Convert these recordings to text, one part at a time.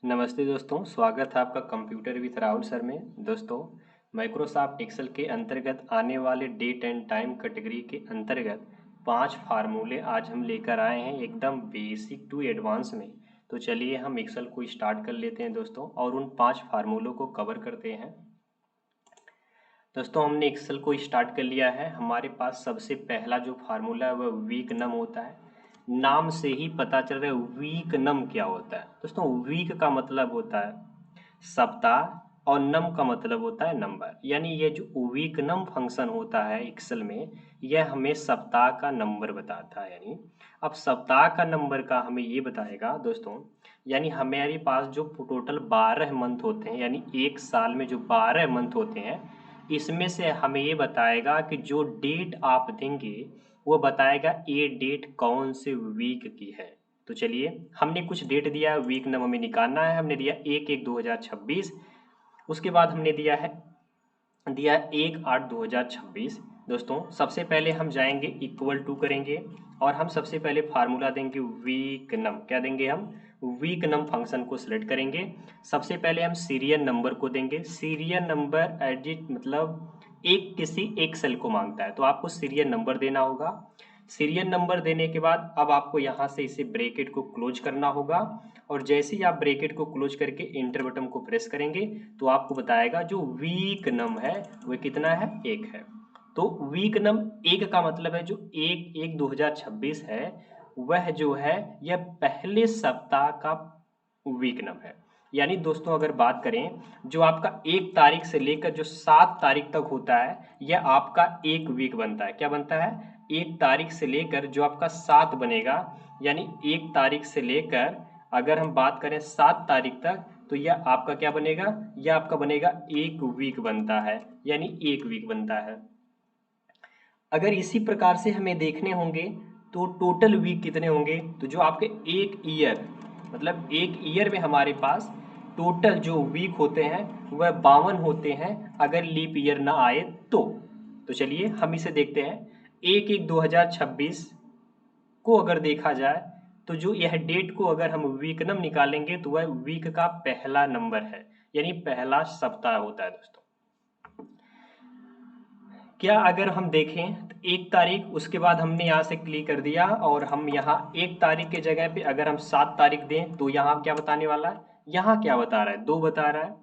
नमस्ते दोस्तों, स्वागत है आपका कंप्यूटर विद राहुल सर में। दोस्तों, माइक्रोसॉफ्ट एक्सेल के अंतर्गत आने वाले डेट एंड टाइम कैटेगरी के अंतर्गत 5 फार्मूले आज हम लेकर आए हैं एकदम बेसिक टू एडवांस में। तो चलिए हम एक्सेल को स्टार्ट कर लेते हैं दोस्तों और उन 5 फार्मूलों को कवर करते हैं। दोस्तों, हमने एक्सेल को स्टार्ट कर लिया है। हमारे पास सबसे पहला जो फार्मूला है वह वीक नम होता है। नाम से ही पता चल रहा है वीक नम क्या होता है। दोस्तों, वीक का मतलब होता है सप्ताह और नम का मतलब होता है नंबर। यानी ये जो वीक नम फंक्शन होता है एक्सेल में, यह हमें सप्ताह का नंबर बताता है। यानी अब सप्ताह का नंबर का हमें ये बताएगा दोस्तों, यानी हमारे पास जो टोटल 12 मंथ होते हैं, यानी एक साल में जो 12 मंथ होते हैं, इसमें से हमें ये बताएगा कि जो डेट आप देंगे वो बताएगा ये डेट कौन से वीक की है। तो चलिए, हमने कुछ डेट दिया है, वीक नंबर हमें निकालना है। हमने दिया 1/1/2026। उसके बाद हमने दिया 1/8/2026। दोस्तों, सबसे पहले हम जाएंगे इक्वल टू करेंगे और हम सबसे पहले फार्मूला देंगे वीक नम। क्या देंगे हम? वीक नम फंक्शन को सिलेक्ट करेंगे। सबसे पहले हम सीरियल नंबर को देंगे। सीरियल नंबर एडिट मतलब किसी एक सेल को मांगता है, तो आपको सीरियल नंबर देना होगा। सीरियल नंबर देने के बाद अब आपको यहाँ से इसे ब्रैकेट को क्लोज करना होगा और जैसे ही आप ब्रैकेट को क्लोज करके इंटर बटन को प्रेस करेंगे तो आपको बताएगा जो वीक नम है वह कितना है, 1 है। तो वीक नम 1 का मतलब है जो 1/1/2026 है, वह जो है यह पहले सप्ताह का वीक नम है। यानी दोस्तों, अगर बात करें जो आपका 1 तारीख से लेकर जो 7 तारीख तक होता है, यह आपका एक वीक बनता है। क्या बनता है? 1 तारीख से लेकर जो आपका 7 बनेगा, यानी 1 तारीख से लेकर अगर हम बात करें 7 तारीख तक, तो यह आपका क्या बनेगा? यह आपका बनेगा एक वीक बनता है, यानी एक वीक बनता है। अगर इसी प्रकार से हमें देखने होंगे तो टोटल वीक कितने होंगे, तो जो आपके एक ईयर मतलब एक ईयर में हमारे पास टोटल जो वीक होते हैं वह 52 होते हैं, अगर लीप ईयर ना आए तो। चलिए हम इसे देखते हैं। 1/1/2026 को अगर देखा जाए तो जो यह डेट को अगर हम वीकनम निकालेंगे तो वह वीक का पहला नंबर है, यानी पहला सप्ताह होता है दोस्तों। क्या अगर हम देखें तो 1 तारीख, उसके बाद हमने यहाँ से क्लिक कर दिया और हम यहाँ 1 तारीख के जगह पे अगर हम 7 तारीख दें तो यहाँ क्या बताने वाला है? यहाँ क्या बता रहा है? 2 बता रहा है।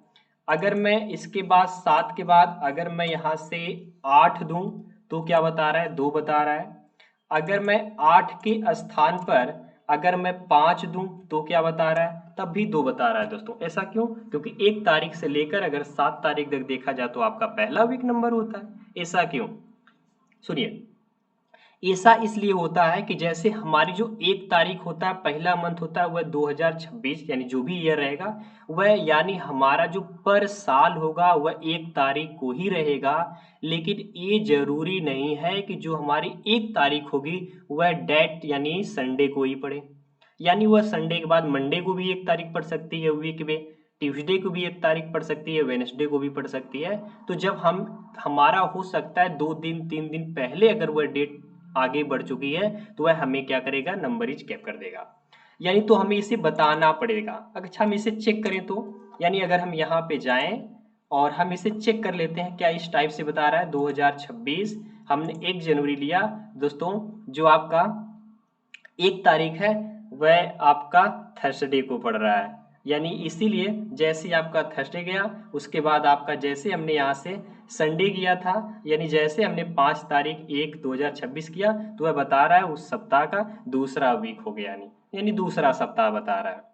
अगर मैं इसके बाद 7 के बाद अगर मैं यहाँ से 8 दूं तो क्या बता रहा है? 2 बता रहा है। अगर मैं 8 के स्थान पर अगर मैं 5 दूं तो क्या बता रहा है? तब भी 2 बता रहा है दोस्तों। ऐसा क्यों? क्योंकि 1 तारीख से लेकर अगर 7 तारीख तक देखा जाए तो आपका पहला वीक नंबर होता है। ऐसा क्यों? सुनिए, ऐसा इसलिए होता है कि जैसे हमारी जो 1 तारीख होता है, पहला मंथ होता है, वह 2026 यानी जो भी ईयर रहेगा वह, यानी हमारा जो पर साल होगा वह 1 तारीख को ही रहेगा। लेकिन ये जरूरी नहीं है कि जो हमारी 1 तारीख होगी वह डेट यानी संडे को ही पड़े। यानी वह संडे के बाद मंडे को भी 1 तारीख पड़ सकती है वीक में, ट्यूसडे को भी 1 तारीख पड़ सकती है, वेडनेसडे को भी पड़ सकती है। तो जब हम हमारा हो सकता है 2 दिन 3 दिन पहले अगर वह डेट आगे बढ़ चुकी है तो वह हमें क्या करेगा? नंबरिज कैप कर देगा। यानी तो हमें इसे बताना पड़ेगा। अच्छा, हम इसे चेक करें तो, यानी अगर हम यहाँ पे जाएं और हम इसे चेक कर लेते हैं क्या इस टाइप से बता रहा है 2026, हमने 1 जनवरी लिया दोस्तों, जो आपका 1 तारीख है वह आपका थर्सडे को पड़ रहा है। यानी इसीलिए जैसे ही आपका थर्सडे गया उसके बाद आपका जैसे हमने यहाँ से संडे किया था, यानी जैसे हमने 5 तारीख 1/2026 किया तो वह बता रहा है उस सप्ताह का दूसरा वीक हो गया, यानी दूसरा सप्ताह बता रहा है।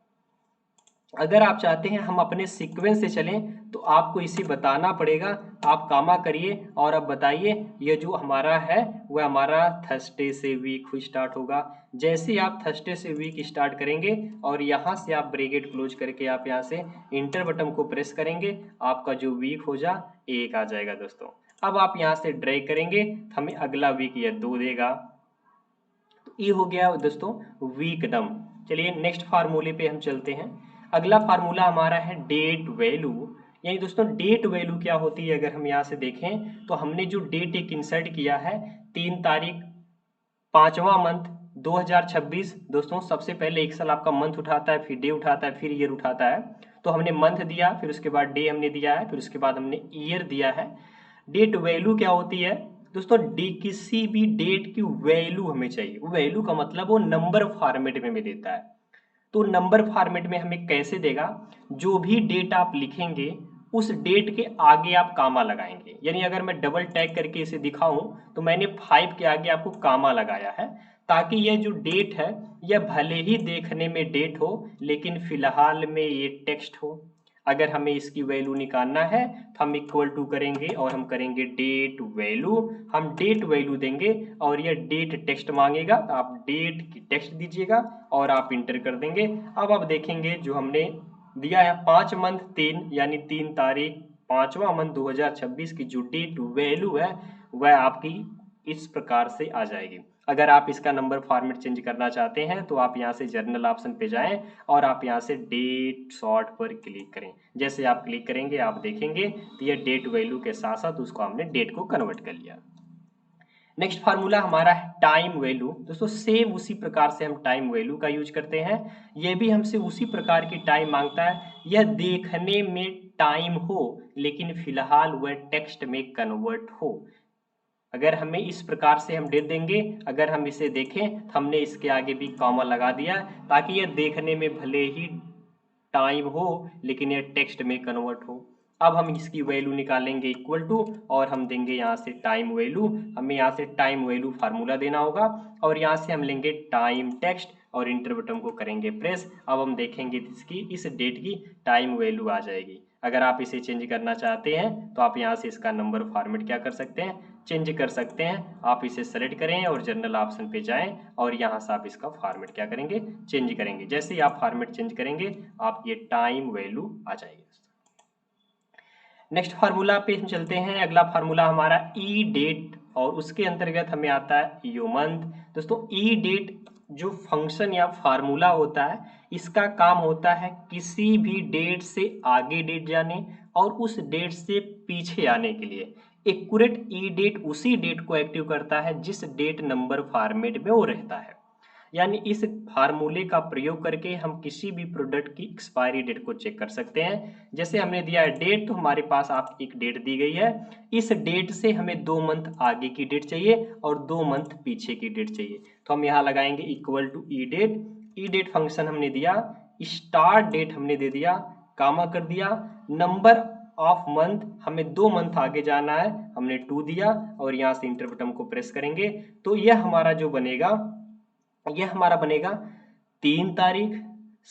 अगर आप चाहते हैं हम अपने सीक्वेंस से चलें तो आपको इसे बताना पड़ेगा। आप कामा करिए और अब बताइए ये जो हमारा है वह हमारा थर्सडे से वीक स्टार्ट होगा। जैसे ही आप थर्सडे से वीक स्टार्ट करेंगे और यहाँ से आप ब्रैकेट क्लोज करके आप यहाँ से इंटर बटन को प्रेस करेंगे, आपका जो वीक हो जा 1 आ जाएगा दोस्तों। अब आप यहाँ से ड्रैग करेंगे तो हमें अगला वीक यह 2 देगा। तो ये हो गया दोस्तों वीक नम। चलिए नेक्स्ट फार्मूले पे हम चलते हैं। अगला फार्मूला हमारा है डेट वैल्यू। यानी दोस्तों डेट वैल्यू क्या होती है? अगर हम यहाँ से देखें तो हमने जो डेट एक इंसर्ट किया है 3 तारीख 5वां मंथ 2026 दोस्तों, सबसे पहले एक साल आपका मंथ उठाता है, फिर डे उठाता है, फिर ईयर उठाता है। तो हमने मंथ दिया, फिर उसके बाद डे हमने दिया है, फिर उसके बाद हमने ईयर दिया है। डेट वैल्यू क्या होती है दोस्तों? किसी भी डेट की वैल्यू हमें चाहिए। वो वैल्यू का मतलब वो नंबर फॉर्मेट में देता है। तो नंबर फॉर्मेट में हमें कैसे देगा? जो भी डेट आप लिखेंगे उस डेट के आगे आप कामा लगाएंगे। यानी अगर मैं डबल टैग करके इसे दिखाऊं तो मैंने 5 के आगे आपको कामा लगाया है, ताकि यह जो डेट है यह भले ही देखने में डेट हो लेकिन फिलहाल में ये टेक्स्ट हो। अगर हमें इसकी वैल्यू निकालना है तो हम इक्वल टू करेंगे और हम करेंगे डेट वैल्यू। हम डेट वैल्यू देंगे और यह डेट टेक्स्ट मांगेगा, तो आप डेट की टेक्स्ट दीजिएगा और आप इंटर कर देंगे। अब आप देखेंगे जो हमने दिया है 5 मंथ 3 यानी 3 तारीख 5वां मंथ 2026 की जो डेट वैल्यू है वह आपकी इस प्रकार से आ जाएगी। अगर आप इसका नंबर फॉर्मेट चेंज करना चाहते हैं तो आप यहाँ से जर्नल ऑप्शन पे जाएं और आप यहाँ से डेट सॉर्ट पर क्लिक करें। जैसे आप क्लिक करेंगे आप देखेंगे तो यह डेट वैल्यू के साथ साथ उसको हमने डेट को कन्वर्ट कर लिया। नेक्स्ट फार्मूला हमारा है टाइम वैल्यू। दोस्तों सेम उसी प्रकार से हम टाइम वैल्यू का यूज करते हैं। यह भी हमसे उसी प्रकार की टाइम मांगता है। यह देखने में टाइम हो लेकिन फिलहाल वह टेक्स्ट में कन्वर्ट हो। अगर हमें इस प्रकार से हम दे देंगे, अगर हम इसे देखें तो हमने इसके आगे भी कॉमा लगा दिया ताकि यह देखने में भले ही टाइम हो लेकिन यह टेक्स्ट में कन्वर्ट हो। अब हम इसकी वैल्यू निकालेंगे इक्वल टू और हम देंगे यहाँ से टाइम वैल्यू। हमें यहाँ से टाइम वैल्यू फार्मूला देना होगा और यहाँ से हम लेंगे टाइम टेक्स्ट और इंटर बटन को करेंगे प्रेस। अब हम देखेंगे इसकी इस डेट की टाइम वैल्यू आ जाएगी। अगर आप इसे चेंज करना चाहते हैं तो आप यहाँ से इसका नंबर फॉर्मेट क्या कर सकते हैं? चेंज कर सकते हैं। आप इसे सेलेक्ट करें और जनरल ऑप्शन पे जाएं और यहाँ से आप इसका फॉर्मेट क्या करेंगे? चेंज करेंगे। जैसे ही आप फॉर्मेट चेंज करेंगे आप ये टाइम वैल्यू आ जाएगी। नेक्स्ट फार्मूला पे हम चलते हैं। अगला फार्मूला हमारा ई डेट और उसके अंतर्गत हमें आता है यो मंथ। दोस्तों ई डेट जो फंक्शन या फार्मूला होता है इसका काम होता है किसी भी डेट से आगे डेट जाने और उस डेट से पीछे आने के लिए। एक्यूरेट ई डेट उसी डेट को एक्टिव करता है जिस डेट नंबर फॉर्मेट में वो रहता है। यानी इस फार्मूले का प्रयोग करके हम किसी भी प्रोडक्ट की एक्सपायरी डेट को चेक कर सकते हैं। जैसे हमने दिया है डेट, तो हमारे पास आप एक डेट दी गई है। इस डेट से हमें 2 मंथ आगे की डेट चाहिए और 2 मंथ पीछे की डेट चाहिए। तो हम यहाँ लगाएंगे equal to E date. E date function हमने दिया, स्टार्ट डेट हमने दे दिया, कामा कर दिया, नंबर ऑफ मंथ हमें 2 मंथ आगे जाना है, हमने 2 दिया और यहाँ से इंटर बटन को प्रेस करेंगे तो यह हमारा जो बनेगा यह हमारा बनेगा 3 तारीख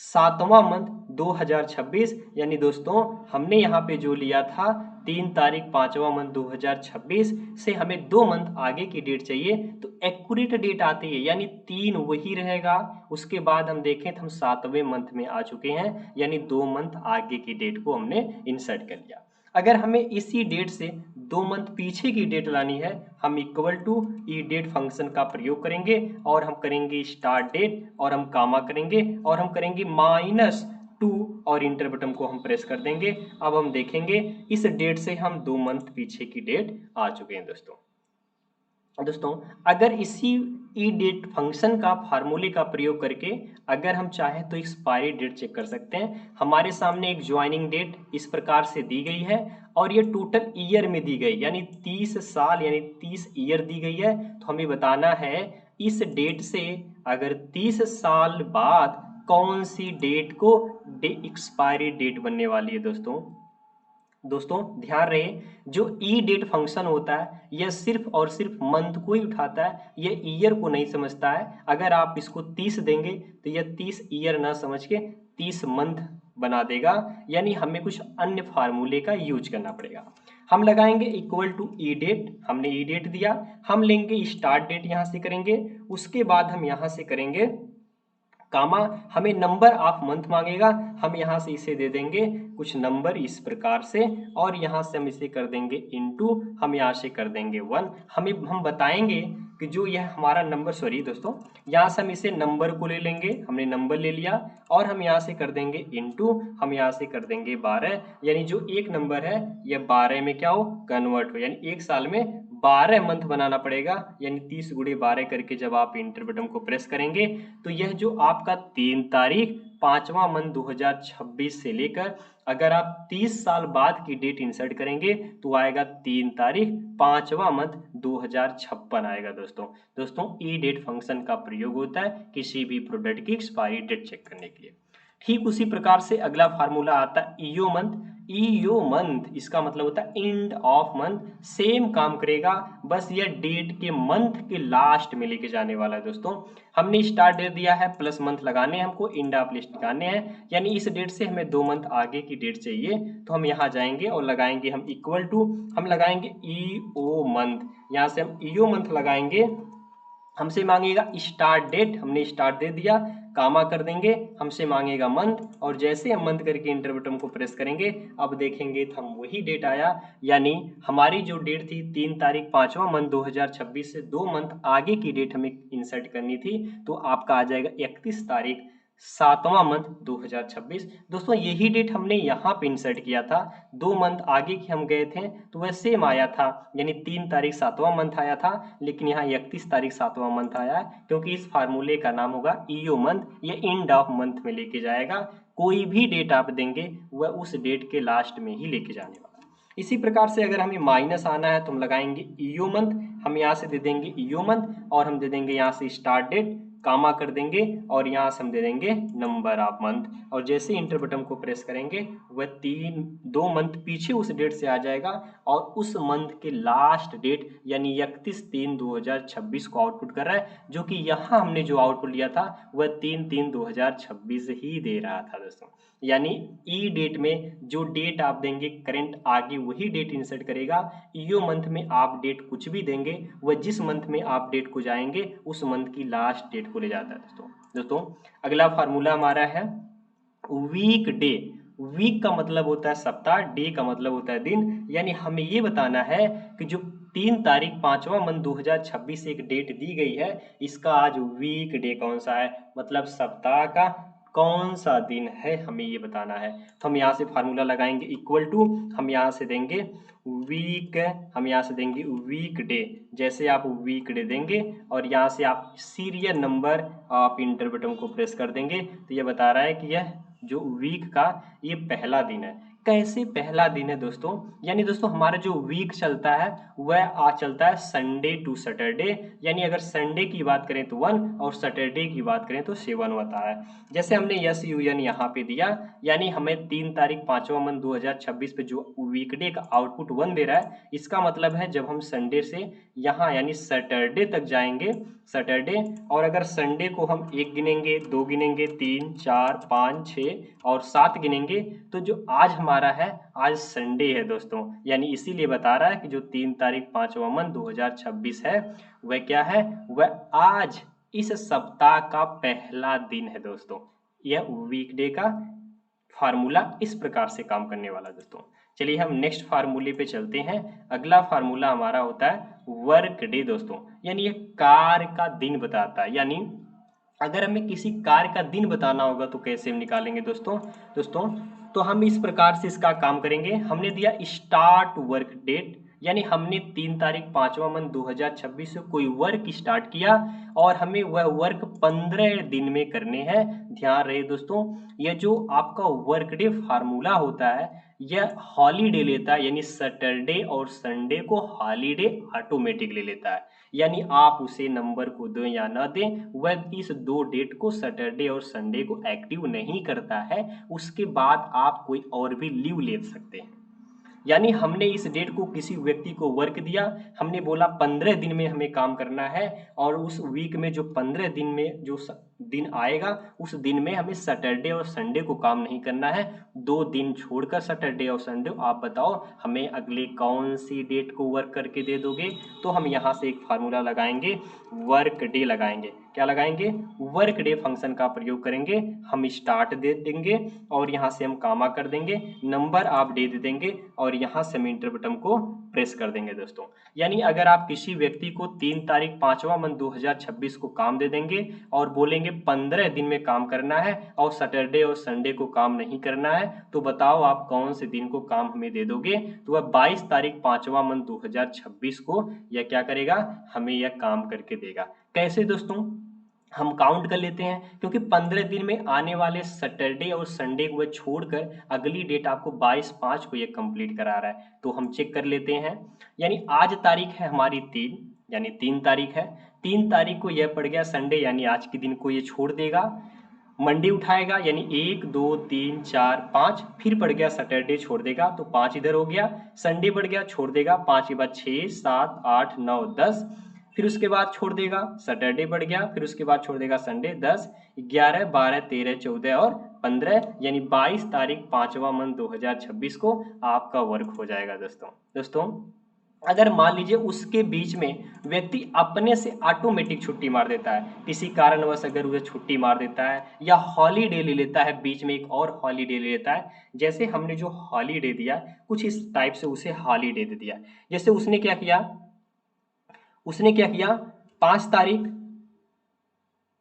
7वां मंथ 2026। यानी दोस्तों हमने यहाँ पे जो लिया था 3 तारीख 5वां मंथ 2026 से हमें 2 मंथ आगे की डेट चाहिए। तो एक्यूरेट डेट आती है यानी 3 वही रहेगा। उसके बाद हम देखें तो हम 7वें मंथ में आ चुके हैं यानी 2 मंथ आगे की डेट को हमने इंसर्ट कर लिया। अगर हमें इसी डेट से 2 मंथ पीछे की डेट लानी है हम equal to E date function का प्रयोग करेंगे और हम करेंगे स्टार्ट डेट और हम कामा करेंगे और हम करेंगे -2 और इंटर बटन को हम प्रेस कर देंगे। अब हम देखेंगे इस डेट से हम 2 मंथ पीछे की डेट आ चुके हैं। दोस्तों अगर इसी ई डेट फंक्शन का फार्मूले का प्रयोग करके अगर हम चाहें तो एक्सपायरी डेट चेक कर सकते हैं। हमारे सामने एक ज्वाइनिंग डेट इस प्रकार से दी गई है और ये टोटल ईयर में दी गई यानी 30 साल यानी 30 ईयर दी गई है। तो हमें बताना है इस डेट से अगर 30 साल बाद कौन सी डेट को एक्सपायरी डेट बनने वाली है। दोस्तों ध्यान रहे जो ई डेट फंक्शन होता है यह सिर्फ और सिर्फ मंथ को ही उठाता है, यह ईयर को नहीं समझता है। अगर आप इसको 30 देंगे तो यह 30 ईयर ना समझ के 30 मंथ बना देगा। यानी हमें कुछ अन्य फार्मूले का यूज करना पड़ेगा। हम लगाएंगे इक्वल टू ई डेट, हमने ई डेट दिया, हम लेंगे स्टार्ट डेट यहाँ से करेंगे, उसके बाद हम यहाँ से करेंगे कामा, हमें नंबर ऑफ मंथ मांगेगा, हम यहाँ से इसे दे देंगे कुछ नंबर इस प्रकार से और यहाँ से हम इसे कर देंगे इनटू, हम यहाँ से कर देंगे 1। हम बताएंगे कि जो यह हमारा नंबर दोस्तों यहाँ से हम इसे नंबर को ले लेंगे, हमने नंबर ले लिया और हम यहाँ से कर देंगे इनटू, हम यहाँ से कर देंगे 12। यानी जो एक नंबर है यह 12 में क्या हो? कन्वर्ट हो। यानी एक साल में 12 मंथ बनाना पड़ेगा, यानी 30 गुणे 12 करके जब आप इंटर बटन को प्रेस करेंगे तो यह जो आपका 3 तारीख 5वां मंथ 2026 से लेकर अगर आप 30 साल बाद की डेट इंसर्ट करेंगे तो आएगा 3 तारीख 5वां मंथ 2056 आएगा दोस्तों ई डेट फंक्शन का प्रयोग होता है किसी भी प्रोडक्ट की एक्सपायरी डेट चेक करने के लिए। ठीक उसी प्रकार से अगला फार्मूला आता है ईओ मंथ। ईओ मंथ इसका मतलब होता है एंड ऑफ मंथ, सेम काम करेगा, बस यह डेट के मंथ के लास्ट में लेके जाने वाला है दोस्तों। हमने स्टार्ट दे दिया है, प्लस मंथ लगाने हैं हमको, एंड ऑफ लिस्ट निकालने हैं, यानी इस डेट से हमें 2 मंथ आगे की डेट चाहिए तो हम यहाँ जाएंगे और लगाएंगे हम इक्वल टू, हम लगाएंगे ईओ मंथ। यहाँ से हम ईओ मंथ लगाएंगे, हमसे मांगेगा स्टार्ट डेट, हमने स्टार्ट दे दिया, कामा कर देंगे, हमसे मांगेगा मंथ, और जैसे हम मंथ करके इंटर बटन को प्रेस करेंगे अब देखेंगे तो हम वही डेट आया, यानी हमारी जो डेट थी 3 तारीख 5वां मंथ 2026 से 2 मंथ आगे की डेट हमें इंसर्ट करनी थी, तो आपका आ जाएगा 31 तारीख 7वां मंथ 2026। दोस्तों यही डेट हमने यहाँ पे इंसर्ट किया था, 2 मंथ आगे की हम गए थे तो वह सेम आया था, यानी 3 तारीख 7वां मंथ आया था, लेकिन यहाँ 31 तारीख 7वां मंथ आया है क्योंकि इस फार्मूले का नाम होगा ईओ मंथ, ये एंड ऑफ मंथ में लेके जाएगा, कोई भी डेट आप देंगे वह उस डेट के लास्ट में ही लेके जाने वाला। इसी प्रकार से अगर हमें माइनस आना है तो हम लगाएंगे ईओ मंथ, हम यहाँ से दे देंगे ईओ मंथ और हम दे देंगे यहाँ से स्टार्ट डेट, कामा कर देंगे और यहाँ से हम दे देंगे नंबर ऑफ मंथ, और जैसे इंटर बटन को प्रेस करेंगे वह 2 मंथ पीछे उस डेट से आ जाएगा और उस मंथ के लास्ट डेट यानी 31/3/2026 को आउटपुट कर रहा है, जो कि यहाँ हमने जो आउटपुट लिया था वह 3/3/2026 ही दे रहा था दोस्तों। यानी ई डेट में जो डेट आप देंगे करंट आगे वही डेट इंसर्ट करेगा, ईओ मंथ में आप डेट कुछ भी देंगे वह जिस मंथ में आप डेट को जाएंगे उस मंथ की लास्ट डेट को ले जाता है दोस्तों। अगला फार्मूला हमारा है वीक डे। वीक का मतलब होता है सप्ताह, डे का मतलब होता है दिन, यानी हमें ये बताना है कि जो 3 तारीख 5वां मंथ 2026 से एक डेट दी गई है, इसका आज वीक डे कौन सा है, मतलब सप्ताह का कौन सा दिन है, हमें ये बताना है। तो हम यहाँ से फार्मूला लगाएंगे इक्वल टू, हम यहाँ से देंगे वीक, हम यहाँ से देंगे वीक डे, जैसे आप वीक डे देंगे और यहाँ से आप सीरियल नंबर आप इंटर बटन को प्रेस कर देंगे तो ये बता रहा है कि यह जो वीक का ये पहला दिन है। कैसे पहला दिन है दोस्तों, यानी दोस्तों हमारा जो वीक चलता है वह चलता है संडे टू सैटरडे, यानी अगर संडे की बात करें तो 1 और सैटरडे की बात करें तो 7 होता है। जैसे हमने यस यू एन यहाँ पे दिया, यानी हमें 3 तारीख 5वां मंथ 2026 पे जो वीकडे का आउटपुट 1 दे रहा है, इसका मतलब है जब हम संडे से यहाँ यानी सैटरडे तक जाएंगे, सैटरडे, और अगर संडे को हम 1 गिनेंगे, 2 गिनेंगे, 3 4 5 6 और 7 गिनेंगे तो जो आज हमारा है आज संडे है दोस्तों, यानी इसीलिए बता रहा है कि जो 3 तारीख 5वां मंथ 2026 है वह क्या है, वह आज इस सप्ताह का पहला दिन है दोस्तों। यह वीकडे का फार्मूला इस प्रकार से काम करने वाला दोस्तों। चलिए हम नेक्स्ट फार्मूले पे चलते हैं। अगला फार्मूला हमारा होता है वर्क डे दोस्तों, यानी ये कार्य का दिन बताता है, यानी अगर हमें किसी कार्य का दिन बताना होगा तो कैसे हम निकालेंगे दोस्तों तो हम इस प्रकार से इसका काम करेंगे। हमने दिया स्टार्ट वर्क डेट, यानी हमने 3 तारीख 5वां मंथ 2026 से कोई वर्क स्टार्ट किया और हमें वह वर्क 15 दिन में करने हैं। ध्यान रहे दोस्तों, यह जो आपका वर्क डे फार्मूला होता है यह हॉलीडे लेता है, यानी सैटरडे और संडे को हॉलीडे ऑटोमेटिक ले लेता है, यानी आप उसे नंबर को दें या ना दें वह इस 2 डेट को सैटरडे और संडे को एक्टिव नहीं करता है, उसके बाद आप कोई और भी लीव ले सकते हैं। यानी हमने इस डेट को किसी व्यक्ति को वर्क दिया, हमने बोला 15 दिन में हमें काम करना है और उस वीक में जो 15 दिन में जो दिन आएगा उस दिन में हमें सैटरडे और संडे को काम नहीं करना है, 2 दिन छोड़कर सैटरडे और संडे। आप बताओ हमें अगले कौन सी डेट को वर्क करके दे दोगे, तो हम यहाँ से एक फार्मूला लगाएंगे, वर्क डे लगाएंगे। क्या लगाएंगे, वर्क डे फंक्शन का प्रयोग करेंगे, हम स्टार्ट दे देंगे और यहाँ से हम कामा कर देंगे, नंबर आप डे दे देंगे और यहाँ से हम इंटर बटन को प्रेस कर देंगे दोस्तों। यानी अगर आप किसी व्यक्ति को 3 तारीख 5वां मंथ 2026 को काम दे देंगे और बोलेंगे करेंगे 15 दिन में काम करना है और सैटरडे और संडे को काम नहीं करना है, तो बताओ आप कौन से दिन को काम हमें दे दोगे। तो वह 22 तारीख 5वां मंथ 2026 को यह क्या करेगा, हमें यह काम करके देगा। कैसे दोस्तों, हम काउंट कर लेते हैं, क्योंकि 15 दिन में आने वाले सैटरडे और संडे को वह छोड़कर अगली डेट आपको 22/5 को यह कंप्लीट करा रहा है। तो हम चेक कर लेते हैं, यानी आज तारीख है हमारी 3, यानी 3 तारीख है, 3 तारीख को यह पड़ गया संडे, यानी आज के दिन को ये छोड़ देगा। मंडे उठाएगा यानी 1 2 3 4 5, फिर पड़ गया सैटरडे छोड़ देगा, तो 5 इधर हो गया, संडे बढ़ गया छोड़ देगा, 5 के बाद 6 7 8 9 10, फिर उसके बाद छोड़ देगा सैटरडे बढ़ गया, फिर उसके बाद छोड़ देगा संडे, 10 11 12 13 14 और 15, यानी 22 तारीख 5वां मंथ 2026 को आपका वर्क हो जाएगा। दोस्तों अगर मान लीजिए उसके बीच में व्यक्ति अपने से ऑटोमेटिक छुट्टी मार देता है, किसी कारणवश अगर उसे छुट्टी मार देता है या हॉलीडे ले लेता है, बीच में एक और हॉलीडे ले लेता है, जैसे हमने जो हॉलीडे दिया कुछ इस टाइप से उसे हॉलीडे दे दिया। जैसे उसने क्या किया 5 तारीख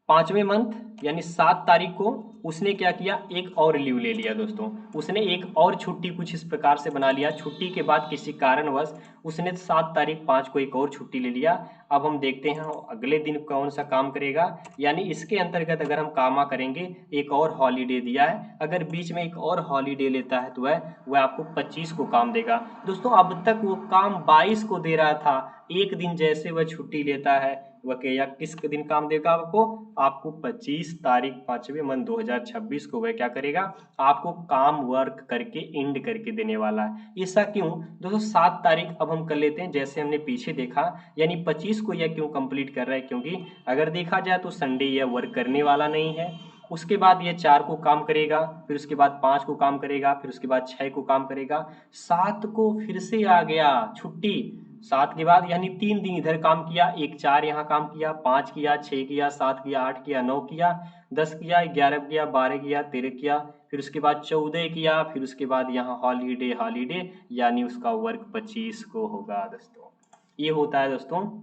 5वें मंथ यानी 7 तारीख को उसने क्या किया, एक और लीव ले लिया। दोस्तों उसने एक और छुट्टी कुछ इस प्रकार से बना लिया, छुट्टी के बाद किसी कारणवश उसने 7 तारीख 5 को एक और छुट्टी ले लिया। अब हम देखते हैं अगले दिन कौन सा काम करेगा, यानी इसके अंतर्गत अगर हम कामा करेंगे, एक और हॉलीडे दिया है, अगर बीच में एक और हॉलीडे लेता है तो वह आपको 25 को काम देगा। दोस्तों अब तक वो काम 22 को दे रहा था, एक दिन जैसे वह छुट्टी लेता है वह क्या किस दिन काम देगा आपको 25 तारीख 5वें मंथ 2026 को वह क्या करेगा, आपको काम वर्क करके एंड करके देने वाला है। ऐसा क्यों दोस्तों, 7 तारीख अब हम कर लेते हैं, जैसे हमने पीछे देखा, यानी 25 को यह क्यों कंप्लीट कर रहा है, क्योंकि अगर देखा जाए तो संडे यह वर्क करने वाला नहीं है। उसके बाद ये 4 को काम करेगा, फिर उसके बाद 5 को काम करेगा, फिर उसके बाद 6 को काम करेगा, 7 को फिर से आ गया छुट्टी, 7 के बाद यानी 3 दिन इधर काम किया, एक 4 यहाँ काम किया, 5 किया, 6 किया, 7 किया, 8 किया, 9 किया, 10 किया, 11 किया, 12 किया, 13 किया, फिर उसके बाद 14 किया, फिर उसके बाद यहाँ हॉलीडे यानी उसका वर्क 25 को होगा। दोस्तों ये होता है दोस्तों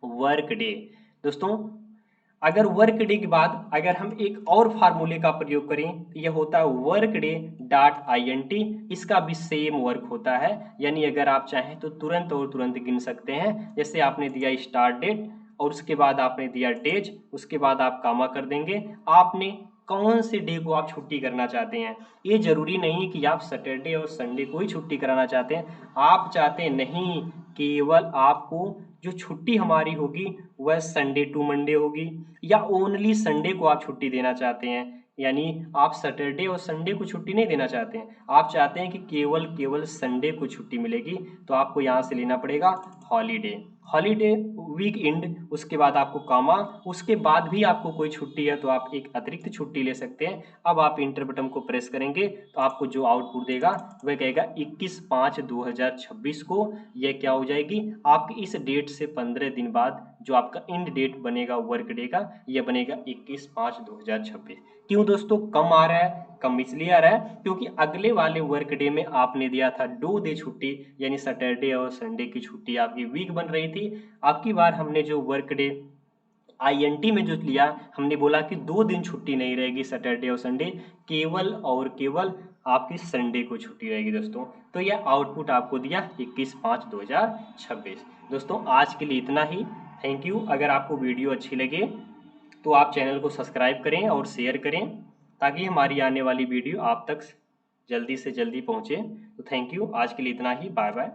वर्क डे। दोस्तों अगर वर्क डे के बाद अगर हम एक और फार्मूले का प्रयोग करें, यह होता है वर्क डे डॉट INT, इसका भी सेम वर्क होता है, यानी अगर आप चाहें तो तुरंत गिन सकते हैं। जैसे आपने दिया स्टार्ट डेट और उसके बाद आपने दिया डेज, उसके बाद आप कामा कर देंगे, आपने कौन से डे को आप छुट्टी करना चाहते हैं। ये जरूरी नहीं कि आप सैटरडे और संडे को ही छुट्टी कराना चाहते हैं, आप चाहते हैं नहीं, केवल आपको जो छुट्टी हमारी होगी वह संडे टू मंडे होगी, या ओनली संडे को आप छुट्टी देना चाहते हैं, यानी आप सैटरडे और संडे को छुट्टी नहीं देना चाहते हैं, आप चाहते हैं कि केवल संडे को छुट्टी मिलेगी, तो आपको यहाँ से लेना पड़ेगा हॉलीडे वीक एंड, उसके बाद आपको कामा, उसके बाद भी आपको कोई छुट्टी है तो आप एक अतिरिक्त छुट्टी ले सकते हैं। अब आप इंटर बटन को प्रेस करेंगे तो आपको जो आउटपुट देगा वह कहेगा 21/5/2026 को यह क्या हो जाएगी, आपकी इस डेट से 15 दिन बाद जो आपका एंड डेट बनेगा वर्क डे का, यह बनेगा 21/5/2026। क्यों दोस्तों कम आ रहा है, कम इसलिए आ रहा है क्योंकि अगले वाले वर्क डे में आपने दिया था 2 डे छुट्टी, यानी सैटरडे और संडे की छुट्टी आपकी वीक बन रही थी। आपकी बार हमने जो वर्क डे INT में जो लिया, हमने बोला कि 2 दिन छुट्टी नहीं रहेगी सैटरडे और संडे, केवल और केवल आपकी संडे को छुट्टी रहेगी। दोस्तों तो यह आउटपुट आपको दिया 21/5/2026। दोस्तों आज के लिए इतना ही, थैंक यू। अगर आपको वीडियो अच्छी लगे तो आप चैनल को सब्सक्राइब करें और शेयर करें, ताकि हमारी आने वाली वीडियो आप तक जल्दी से जल्दी पहुंचे। तो थैंक यू, आज के लिए इतना ही, बाय बाय।